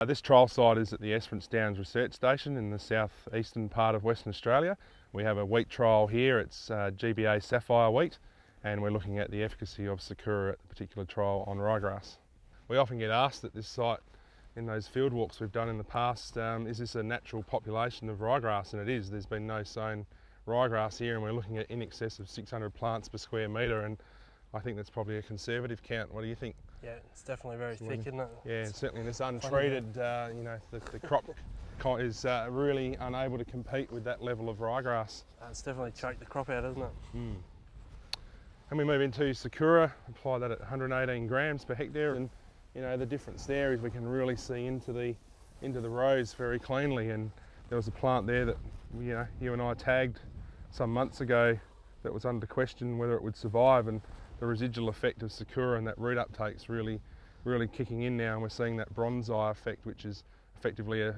This trial site is at the Esperance Downs Research Station in the southeastern part of Western Australia. We have a wheat trial here. It's GBA Sapphire wheat, and we're looking at the efficacy of Sakura at the particular trial on ryegrass. We often get asked at this site in those field walks we've done in the past, is this a natural population of ryegrass? And it is. There's been no sown ryegrass here, and we're looking at in excess of 600 plants per square metre, and I think that's probably a conservative count. What do you think? Yeah, it's definitely very thick, isn't it? Yeah, certainly in this untreated, you know, the crop is really unable to compete with that level of ryegrass. It's definitely choked the crop out, isn't it? Mm. And we move into Sakura, apply that at 118 grams per hectare, and you know the difference there is we can really see into the rows very cleanly. And there was a plant there that you and I tagged some months ago that was under question whether it would survive, and the residual effect of Sakura and that root uptake's really kicking in now, and we're seeing that bronze-eye effect, which is effectively a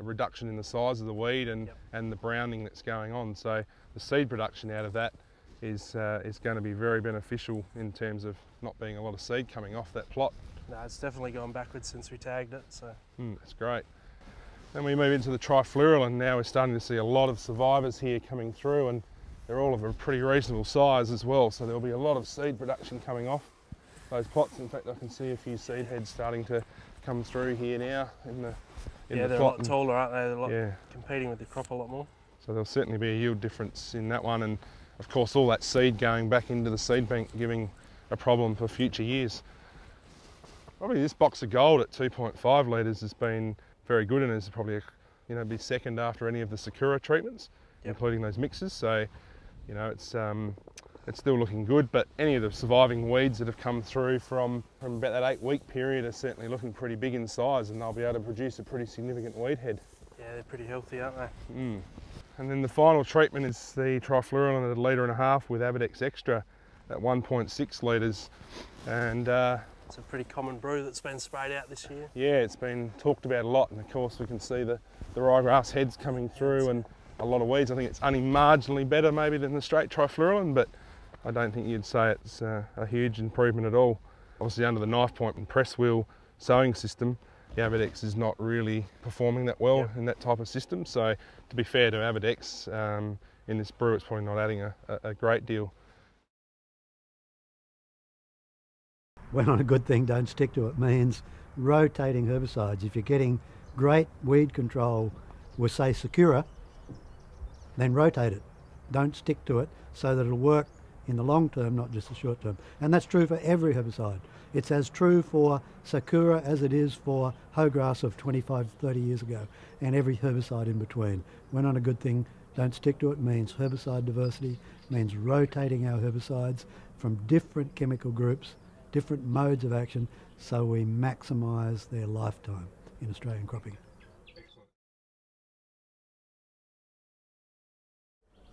reduction in the size of the weed and the browning that's going on. So the seed production out of that is going to be very beneficial in terms of not being a lot of seed coming off that plot. No, it's definitely gone backwards since we tagged it. So that's great. Then we move into the triflural, and now we're starting to see a lot of survivors here coming through, and they're all of a pretty reasonable size as well, so there'll be a lot of seed production coming off those plots. In fact, I can see a few seed heads starting to come through here now in the they're plot. a lot taller, aren't they? They're a lot competing with the crop a lot more. So there'll certainly be a yield difference in that one, and of course all that seed going back into the seed bank giving a problem for future years. Probably this box of gold at 2.5 litres has been very good, and is probably be second after any of the Sakura treatments, including those mixes. So you know, it's still looking good, but any of the surviving weeds that have come through from about that 8-week period are certainly looking pretty big in size, and they'll be able to produce a pretty significant weed head. Yeah, they're pretty healthy, aren't they? Mm. And then the final treatment is the trifluoralin at 1.5 litres with Abidex Extra at 1.6 litres, and it's a pretty common brew that's been sprayed out this year. Yeah, it's been talked about a lot, and of course we can see the ryegrass heads coming through and a lot of weeds. I think it's only marginally better maybe than the straight trifluoralin, but I don't think you'd say it's a huge improvement at all. Obviously under the knife point and press wheel sowing system, the Abidex is not really performing that well in that type of system. So to be fair to Abidex, in this brew it's probably not adding a great deal. When on a good thing, don't stick to it means rotating herbicides. If you're getting great weed control with, say, Sakura, then rotate it. Don't stick to it so that it'll work in the long term, not just the short term. And that's true for every herbicide. It's as true for Sakura as it is for hoe grass of 25, 30 years ago, and every herbicide in between. When on a good thing, don't stick to it means herbicide diversity, means rotating our herbicides from different chemical groups, different modes of action, so we maximise their lifetime in Australian cropping.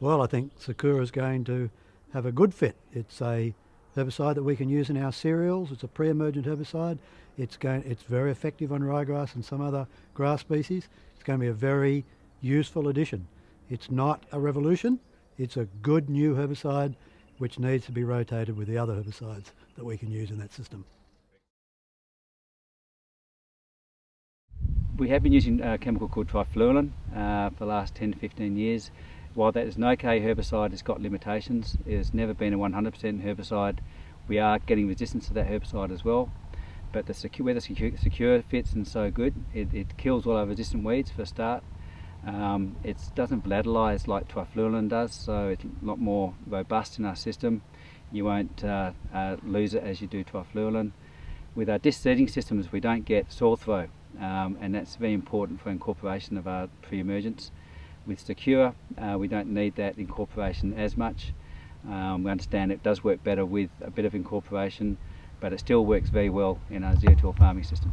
Well, I think Sakura is going to have a good fit. It's a herbicide that we can use in our cereals. It's a pre-emergent herbicide. It's very effective on ryegrass and some other grass species. It's going to be a very useful addition. It's not a revolution. It's a good new herbicide which needs to be rotated with the other herbicides that we can use in that system. We have been using a chemical called trifluoralin for the last 10 to 15 years. While that is an okay herbicide, it's got limitations. It has never been a 100% herbicide. We are getting resistance to that herbicide as well. But where the Sakura fits in so good, it kills all our resistant weeds for a start. It doesn't volatilize like trifluoralin does, so it's a lot more robust in our system. You won't lose it as you do trifluoralin. With our disc seeding systems, we don't get soil throw, and that's very important for incorporation of our pre-emergents. With Sakura, we don't need that incorporation as much. We understand it does work better with a bit of incorporation, but it still works very well in our zero-till farming system.